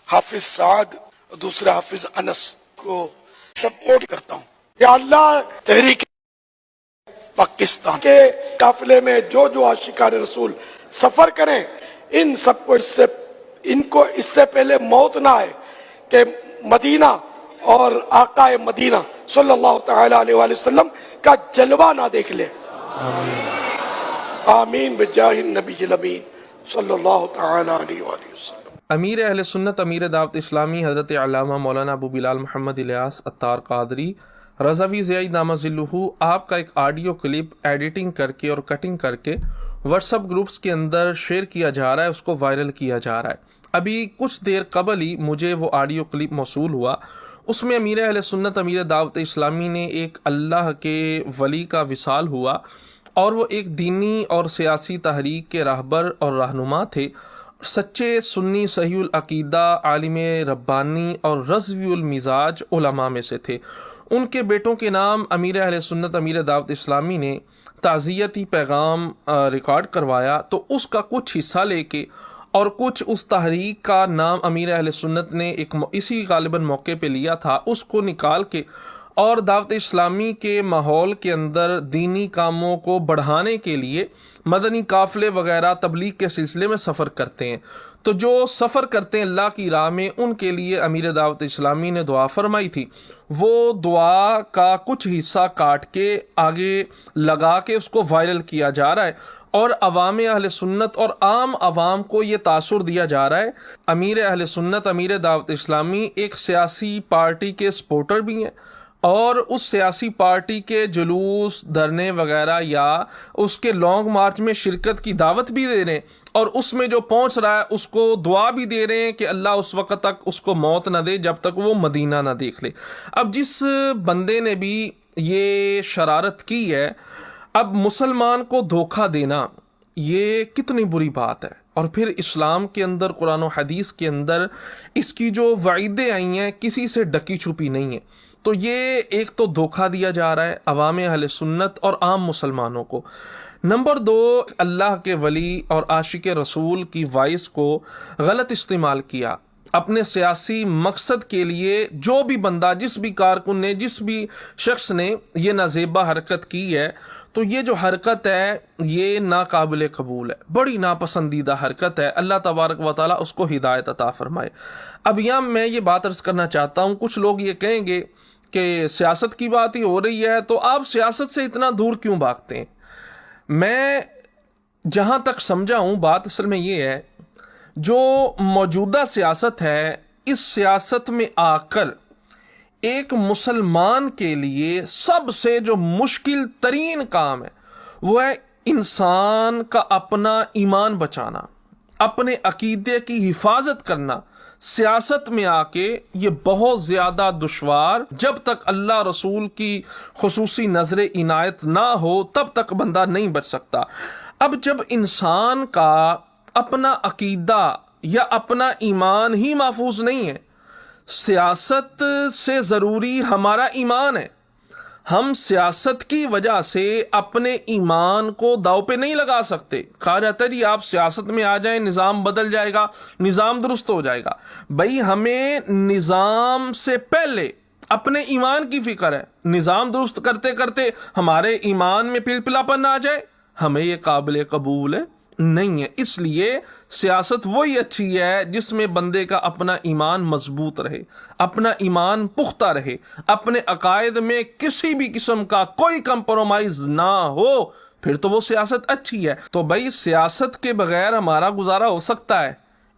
حافظ سعد اور دوسرے حافظ انس کو سپورٹ کرتا ہوں. یا اللہ تحریک پاکستان کے قافلے میں جو عاشقان رسول سفر کریں، ان سب کو اس سے پہلے موت نہ آئے کہ مدینہ اور آقا مدینہ صلی اللہ تعالی علیہ وآلہ وسلم کا جلوہ نہ دیکھ لے. آمین بجاہ النبی الامین صلی اللہ تعالی علیہ وآلہ وسلم. امیر اہل سنت امیر دعوت اسلامی حضرت علامہ مولانا ابو بلال محمد الیاس عطار قادری رضوی ضیاء دامہ ظلہ آپ کا ایک آڈیو کلپ ایڈیٹنگ کر کے اور کٹنگ کر کے واٹس ایپ گروپس کے اندر شیئر کیا جا رہا ہے، اس کو وائرل کیا جا رہا ہے. ابھی کچھ دیر قبل ہی مجھے وہ آڈیو کلپ موصول ہوا. اس میں امیر اہل سنت امیر دعوت اسلامی نے ایک اللہ کے ولی کا وصال ہوا، اور وہ ایک دینی اور سیاسی تحریک کے راہبر اور رہنما تھے، سچے سنی صحیح العقیدہ عالم ربانی اور رضوی المزاج علماء میں سے تھے. ان کے بیٹوں کے نام امیر اہل سنت امیر دعوت اسلامی نے تعزیتی پیغام ریکارڈ کروایا، تو اس کا کچھ حصہ لے کے اور کچھ اس تحریک کا نام امیر اہل سنت نے اسی غالباً موقع پہ لیا تھا، اس کو نکال کے اور دعوت اسلامی کے ماحول کے اندر دینی کاموں کو بڑھانے کے لیے مدنی قافلے وغیرہ تبلیغ کے سلسلے میں سفر کرتے ہیں. تو جو سفر کرتے ہیں اللہ کی راہ میں، ان کے لیے امیر دعوت اسلامی نے دعا فرمائی تھی. وہ دعا کا کچھ حصہ کاٹ کے آگے لگا کے اس کو وائرل کیا جا رہا ہے، اور عوام اہل سنت اور عام عوام کو یہ تاثر دیا جا رہا ہے امیر اہل سنت امیر دعوت اسلامی ایک سیاسی پارٹی کے سپورٹر بھی ہیں، اور اس سیاسی پارٹی کے جلوس دھرنے وغیرہ یا اس کے لانگ مارچ میں شرکت کی دعوت بھی دے رہے ہیں، اور اس میں جو پہنچ رہا ہے اس کو دعا بھی دے رہے ہیں کہ اللہ اس وقت تک اس کو موت نہ دے جب تک وہ مدینہ نہ دیکھ لے. اب جس بندے نے بھی یہ شرارت کی ہے، اب مسلمان کو دھوکہ دینا یہ کتنی بری بات ہے. اور پھر اسلام کے اندر قرآن و حدیث کے اندر اس کی جو وعیدیں آئی ہیں کسی سے ڈکی چھپی نہیں ہیں. تو یہ ایک تو دھوکہ دیا جا رہا ہے عوام اہل سنت اور عام مسلمانوں کو. نمبر 2، اللہ کے ولی اور عاشق رسول کی وائس کو غلط استعمال کیا اپنے سیاسی مقصد کے لیے. جو بھی بندہ، جس بھی کارکن نے، جس بھی شخص نے یہ نازیبا حرکت کی ہے، تو یہ جو حرکت ہے یہ ناقابل قبول ہے، بڑی ناپسندیدہ حرکت ہے. اللہ تبارک و تعالیٰ اس کو ہدایت عطا فرمائے. اب یہاں میں یہ بات عرض کرنا چاہتا ہوں، کچھ لوگ یہ کہیں گے کہ سیاست کی بات ہی ہو رہی ہے تو آپ سیاست سے اتنا دور کیوں بھاگتے ہیں. میں جہاں تک سمجھا ہوں بات اصل میں یہ ہے، جو موجودہ سیاست ہے، اس سیاست میں آ کر ایک مسلمان کے لیے سب سے جو مشکل ترین کام ہے وہ ہے انسان کا اپنا ایمان بچانا، اپنے عقیدے کی حفاظت کرنا. سیاست میں آ کے یہ بہت زیادہ دشوار، جب تک اللہ رسول کی خصوصی نظر عنایت نہ ہو تب تک بندہ نہیں بچ سکتا. اب جب انسان کا اپنا عقیدہ یا اپنا ایمان ہی محفوظ نہیں ہے، سیاست سے ضروری ہمارا ایمان ہے. ہم سیاست کی وجہ سے اپنے ایمان کو داؤ پہ نہیں لگا سکتے. کہا جاتا ہے جی آپ سیاست میں آ جائیں نظام بدل جائے گا، نظام درست ہو جائے گا. بھائی ہمیں نظام سے پہلے اپنے ایمان کی فکر ہے. نظام درست کرتے کرتے ہمارے ایمان میں پلپلاپن آ جائے، ہمیں یہ قابل قبول نہیں ہے. اس لیے سیاست وہی اچھی ہے جس میں بندے کا اپنا ایمان مضبوط رہے، اپنا ایمان پختہ رہے، اپنے عقائد میں کسی بھی قسم کا کوئی کمپرومائز نہ ہو، پھر تو وہ سیاست اچھی ہے. تو بھائی سیاست کے بغیر ہمارا گزارا ہو سکتا ہے،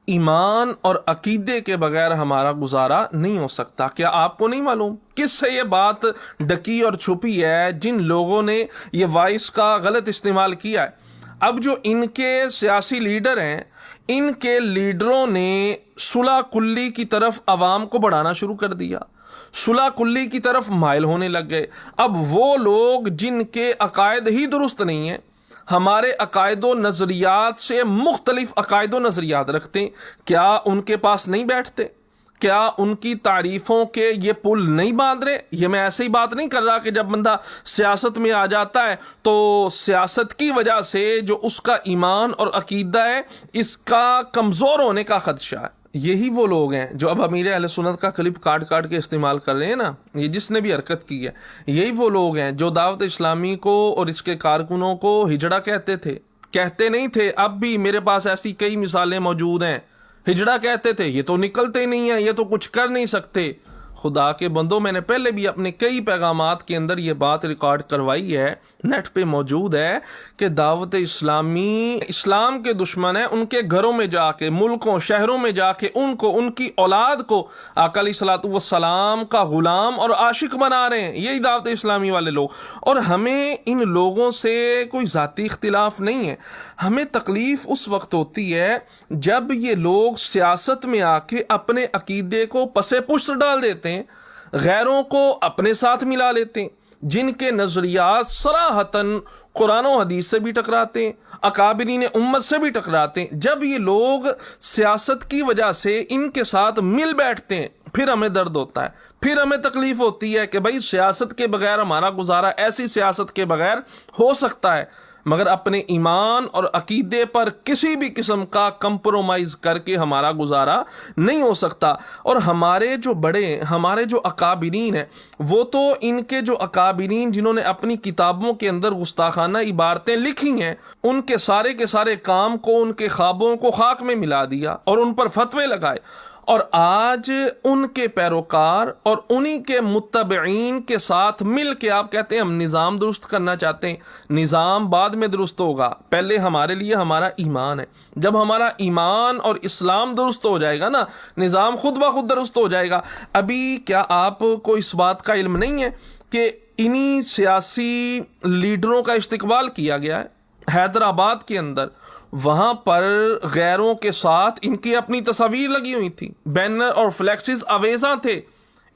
ایمان اور عقیدے کے بغیر ہمارا گزارا نہیں ہو سکتا. کیا آپ کو نہیں معلوم کس سے یہ بات ڈکی اور چھپی ہے؟ جن لوگوں نے یہ وائس کا غلط استعمال کیا ہے. اب جو ان کے سیاسی لیڈر ہیں، ان کے لیڈروں نے صلح کلی کی طرف عوام کو بڑھانا شروع کر دیا، صلح کلی کی طرف مائل ہونے لگ گئے. اب وہ لوگ جن کے عقائد ہی درست نہیں ہیں، ہمارے عقائد و نظریات سے مختلف عقائد و نظریات رکھتے ہیں، کیا ان کے پاس نہیں بیٹھتے؟ کیا ان کی تعریفوں کے یہ پل نہیں باندھ رہے؟ یہ میں ایسے ہی بات نہیں کر رہا کہ جب بندہ سیاست میں آ جاتا ہے تو سیاست کی وجہ سے جو اس کا ایمان اور عقیدہ ہے اس کا کمزور ہونے کا خدشہ ہے. یہی وہ لوگ ہیں جو اب امیر اہل سنت کا کلپ کاٹ کاٹ کے استعمال کر رہے ہیں نا، یہ جس نے بھی حرکت کی ہے، یہی وہ لوگ ہیں جو دعوت اسلامی کو اور اس کے کارکنوں کو ہجڑا کہتے تھے. کہتے نہیں تھے، اب بھی میرے پاس ایسی کئی مثالیں موجود ہیں. ہجڑا کہتے تھے، یہ تو نکلتے نہیں ہیں، یہ تو کچھ کر نہیں سکتے. خدا کے بندوں، میں نے پہلے بھی اپنے کئی پیغامات کے اندر یہ بات ریکارڈ کروائی ہے، نیٹ پہ موجود ہے، کہ دعوت اسلامی اسلام کے دشمن ہیں. ان کے گھروں میں جا کے، ملکوں شہروں میں جا کے ان کو، ان کی اولاد کو آقا علیہ الصلوۃ والسلام کا غلام اور عاشق بنا رہے ہیں. یہی دعوت اسلامی والے لوگ. اور ہمیں ان لوگوں سے کوئی ذاتی اختلاف نہیں ہے. ہمیں تکلیف اس وقت ہوتی ہے جب یہ لوگ سیاست میں آ کے اپنے عقیدے کو پسے پشت ڈال دیتے ہیں، غیروں کو اپنے ساتھ ملا لیتے ہیں، جن کے نظریات صراحتاً قرآن و حدیث سے بھی ٹکراتے ہیں، اکابرین امت سے بھی ٹکراتے ہیں. جب یہ لوگ سیاست کی وجہ سے ان کے ساتھ مل بیٹھتے ہیں، پھر ہمیں درد ہوتا ہے، پھر ہمیں تکلیف ہوتی ہے کہ بھائی سیاست کے بغیر ہمارا گزارا ایسی سیاست کے بغیر ہو سکتا ہے، مگر اپنے ایمان اور عقیدے پر کسی بھی قسم کا کمپرومائز کر کے ہمارا گزارا نہیں ہو سکتا. اور ہمارے جو بڑے، ہمارے جو اکابرین ہیں، وہ تو ان کے جو اکابرین جنہوں نے اپنی کتابوں کے اندر گستاخانہ عبارتیں لکھی ہیں، ان کے سارے کام کو، ان کے خوابوں کو خاک میں ملا دیا اور ان پر فتوے لگائے. اور آج ان کے پیروکار اور انہی کے متبعین کے ساتھ مل کے آپ کہتے ہیں ہم نظام درست کرنا چاہتے ہیں. نظام بعد میں درست ہوگا، پہلے ہمارے لیے ہمارا ایمان ہے. جب ہمارا ایمان اور اسلام درست ہو جائے گا نا، نظام خود بخود درست ہو جائے گا. ابھی کیا آپ کو اس بات کا علم نہیں ہے کہ انہی سیاسی لیڈروں کا استقبال کیا گیا ہے حیدرآباد کے اندر؟ وہاں پر غیروں کے ساتھ ان کی اپنی تصاویر لگی ہوئی تھی، بینر اور فلیکسز اویزاں تھے.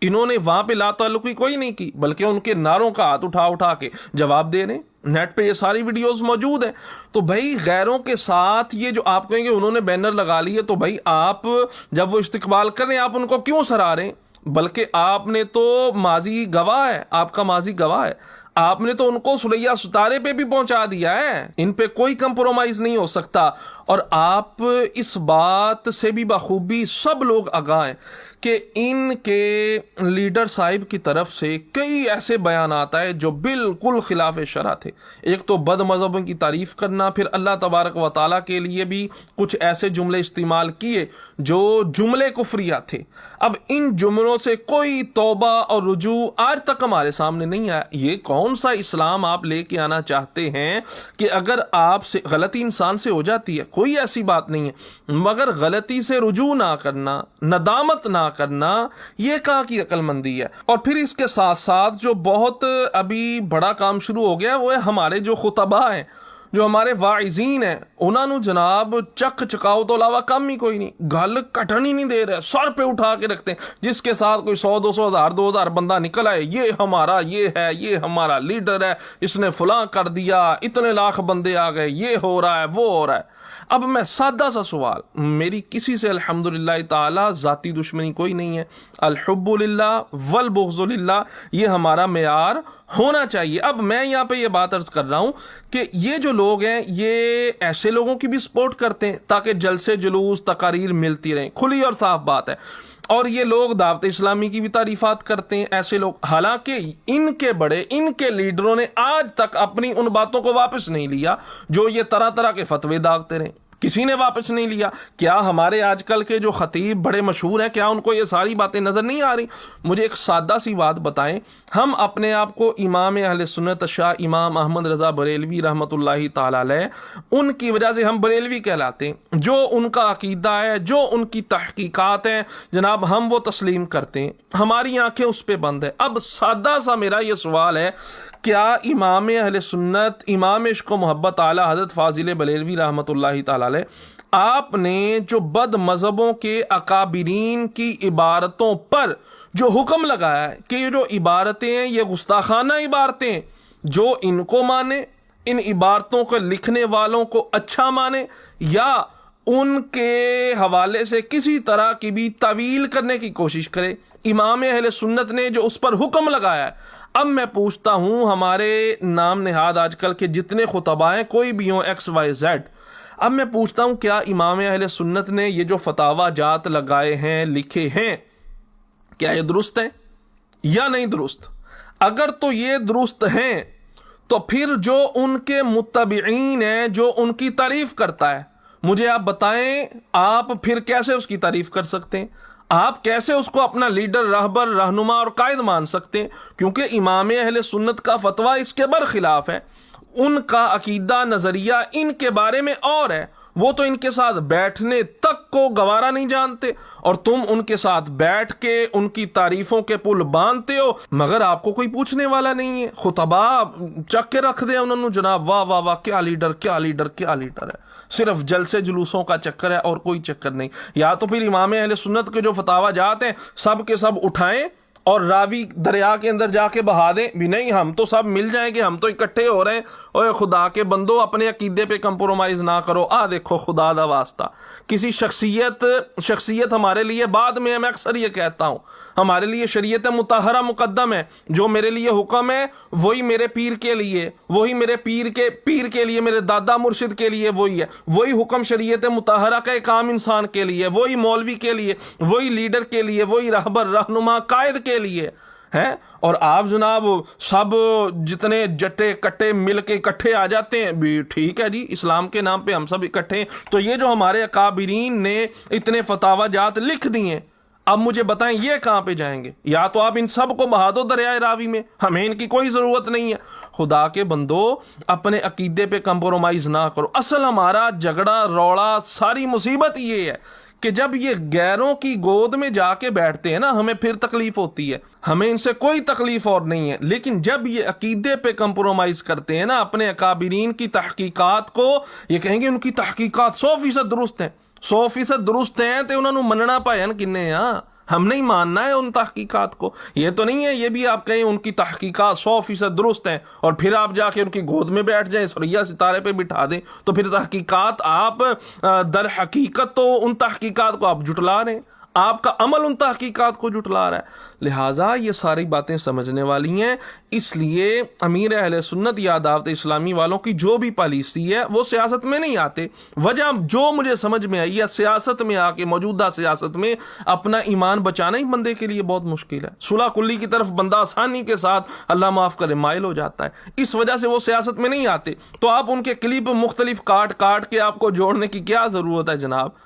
انہوں نے وہاں پہ لا تعلقی کوئی نہیں کی، بلکہ ان کے نعروں کا ہاتھ اٹھا کے جواب دے رہے ہیں. نیٹ پہ یہ ساری ویڈیوز موجود ہیں. تو بھائی غیروں کے ساتھ یہ جو آپ کہیں گے انہوں نے بینر لگا لیے، تو بھائی آپ جب وہ استقبال کر رہے ہیں آپ ان کو کیوں سرا رہے ہیں؟ بلکہ آپ نے تو ماضی گواہ ہے، آپ کا ماضی گواہ ہے، آپ نے تو ان کو سلیہ ستارے پہ بھی پہنچا دیا ہے. ان پہ کوئی کمپرومائز نہیں ہو سکتا. اور آپ اس بات سے بھی بخوبی سب لوگ آگاہ ہیں کہ ان کے لیڈر صاحب کی طرف سے کئی ایسے بیانات آئے جو بالکل خلاف شرع تھے. ایک تو بد مذہبوں کی تعریف کرنا، پھر اللہ تبارک و تعالیٰ کے لیے بھی کچھ ایسے جملے استعمال کیے جو جملے کفریہ تھے. اب ان جملوں سے کوئی توبہ اور رجوع آج تک ہمارے سامنے نہیں آیا. یہ کون سا اسلام آپ لے کے آنا چاہتے ہیں کہ اگر آپ سے غلطی انسان سے ہو جاتی ہے، کوئی ایسی بات نہیں ہے، مگر غلطی سے رجوع نہ کرنا، ندامت نہ کرنا، یہ کہاں کی عقل مندی ہے؟ اور پھر اس کے ساتھ ساتھ جو بہت ابھی بڑا کام شروع ہو گیا وہ ہے ہمارے جو خطبہ ہیں، جو ہمارے واعظین ہیں، انہوں نے جناب چک چکاؤ تو علاوہ کم ہی کوئی نہیں، گل کٹن ہی نہیں دے رہے، سر پہ اٹھا کے رکھتے ہیں. جس کے ساتھ کوئی 100 200 ہزار 2000 بندہ نکل آئے، یہ ہمارا یہ ہے، یہ ہمارا لیڈر ہے، اس نے فلاں کر دیا، اتنے لاکھ بندے آ گئے، یہ ہو رہا ہے، وہ ہو رہا ہے. اب میں سادہ سا سوال، میری کسی سے الحمدللہ تعالی ذاتی دشمنی کوئی نہیں ہے، الحب للہ والبغض للہ، یہ ہمارا معیار ہونا چاہیے. اب میں یہاں پہ یہ بات عرض کر رہا ہوں کہ یہ جو لوگ ہیں یہ ایسے لوگوں کی بھی سپورٹ کرتے ہیں تاکہ جلسے جلوس تقاریر ملتی رہیں، کھلی اور صاف بات ہے. اور یہ لوگ دعوت اسلامی کی بھی تعریفات کرتے ہیں ایسے لوگ، حالانکہ ان کے بڑے، ان کے لیڈروں نے آج تک اپنی ان باتوں کو واپس نہیں لیا جو یہ طرح طرح کے فتوے داغتے رہے. کسی نے واپس نہیں لیا. کیا ہمارے آج کل کے جو خطیب بڑے مشہور ہیں، کیا ان کو یہ ساری باتیں نظر نہیں آ رہی؟ مجھے ایک سادہ سی بات بتائیں، ہم اپنے آپ کو امام اہل سنت شاہ امام احمد رضا بریلوی رحمۃ اللہ تعالی علیہ، ان کی وجہ سے ہم بریلوی کہلاتے ہیں. جو ان کا عقیدہ ہے، جو ان کی تحقیقات ہیں جناب، ہم وہ تسلیم کرتے ہیں، ہماری آنکھیں اس پہ بند ہے. اب سادہ سا میرا یہ سوال ہے، کیا امام اہل سنت، امام عشق و محبت اعلی حضرت فاضل بریلوی رحمۃ اللہ تعالی علیہ، آپ نے جو بد مذہبوں کے اکابرین کی عبارتوں پر جو حکم لگایا ہے کہ یہ جو عبارتیں ہیں یہ گستاخانہ عبارتیں ہیں، جو ان کو مانے، ان عبارتوں کو لکھنے والوں کو اچھا مانے، یا ان کے حوالے سے کسی طرح کی بھی تعویل کرنے کی کوشش کرے، امام اہل سنت نے جو اس پر حکم لگایا ہے. اب میں پوچھتا ہوں، ہمارے نام نہاد آج کل کے جتنے خطباء ہیں، کوئی بھی ہوں ایکس وائی زیڈ، اب میں پوچھتا ہوں کیا امام اہل سنت نے یہ جو فتاوا جات لگائے ہیں لکھے ہیں کیا یہ درست ہے یا نہیں درست؟ اگر تو یہ درست ہیں تو پھر جو ان کے متبعین ہیں جو ان کی تعریف کرتا ہے مجھے آپ بتائیں آپ پھر کیسے اس کی تعریف کر سکتے ہیں؟ آپ کیسے اس کو اپنا لیڈر رہبر رہنما اور قائد مان سکتے ہیں؟ کیونکہ امام اہل سنت کا فتویٰ اس کے برخلاف ہے، ان کا عقیدہ نظریہ ان کے بارے میں اور ہے، وہ تو ان کے ساتھ بیٹھنے تک کو گوارا نہیں جانتے اور تم ان کے ساتھ بیٹھ کے ان کی تعریفوں کے پل باندھتے ہو مگر آپ کو کوئی پوچھنے والا نہیں ہے۔ خطبہ چک کے رکھ دے انہوں نے، جناب واہ واہ واہ کیا لیڈر کیا لیڈر کیا لیڈر ہے، صرف جلسے جلوسوں کا چکر ہے اور کوئی چکر نہیں۔ یا تو پھر امام اہل سنت کے جو فتاوا جات ہیں سب کے سب اٹھائیں اور راوی دریا کے اندر جا کے بہا دیں بھی نہیں ہم تو سب مل جائیں گے، ہم تو اکٹھے ہو رہے ہیں، اوے خدا کے بندو اپنے عقیدے پہ کمپرومائز نہ کرو۔ دیکھو خدا دا واسطہ کسی شخصیت ہمارے لیے بعد میں میں اکثر یہ کہتا ہوں ہمارے لیے شریعت مطہرہ مقدم ہے، جو میرے لیے حکم ہے وہی میرے پیر کے لیے، وہی میرے پیر کے لیے، میرے دادا مرشد کے لیے وہی ہے، وہی حکم شریعت مطہرہ کا ایک عام انسان کے لیے، وہی مولوی کے لیے، وہی لیڈر کے لیے، وہی رہبر رہنما قائد کے لیے ہیں۔ اور آپ جناب سب جتنے جٹے کٹے مل کے اکٹھے آ جاتے ہیں بھی ٹھیک ہے جی اسلام کے نام پہ ہم سب اکٹھے ہیں۔ تو یہ جو ہمارے اکابرین نے اتنے فتاوا جات لکھ دیے اب مجھے بتائیں یہ کہاں پہ جائیں گے؟ یا تو آپ ان سب کو بہا دو دریائے راوی میں، ہمیں ان کی کوئی ضرورت نہیں ہے۔ خدا کے بندو اپنے عقیدے پہ کمپرومائز نہ کرو۔ اصل ہمارا جھگڑا روڑا ساری مصیبت یہ ہے کہ جب یہ غیروں کی گود میں جا کے بیٹھتے ہیں نا ہمیں پھر تکلیف ہوتی ہے، ہمیں ان سے کوئی تکلیف اور نہیں ہے، لیکن جب یہ عقیدے پہ کمپرومائز کرتے ہیں نا اپنے اکابرین کی تحقیقات کو، یہ کہیں گے ان کی تحقیقات 100% درست ہیں، 100% درست ہیں تو انہوں نے مننا پایا نا کنے ہاں ہم نہیں ماننا ہے ان تحقیقات کو۔ یہ تو نہیں ہے یہ بھی آپ کہیں ان کی تحقیقات 100% درست ہیں اور پھر آپ جا کے ان کی گود میں بیٹھ جائیں سریا ستارے پہ بٹھا دیں تو پھر تحقیقات آپ در حقیقت تو ان تحقیقات کو آپ جھٹلا رہے ہیں، آپ کا عمل ان تحقیقات کو جھٹلا رہا ہے۔ لہٰذا یہ ساری باتیں سمجھنے والی ہیں، اس لیے امیر اہل سنت یا دعوت اسلامی والوں کی جو بھی پالیسی ہے وہ سیاست میں نہیں آتے۔ وجہ جو مجھے سمجھ میں آئی ہے سیاست میں آ کے موجودہ سیاست میں اپنا ایمان بچانا ہی بندے کے لیے بہت مشکل ہے، صلح کلی کی طرف بندہ آسانی کے ساتھ اللہ معاف کرے مائل ہو جاتا ہے، اس وجہ سے وہ سیاست میں نہیں آتے۔ تو آپ ان کے کلپ مختلف کاٹ کے آپ کو جوڑنے کی کیا ضرورت ہے جناب؟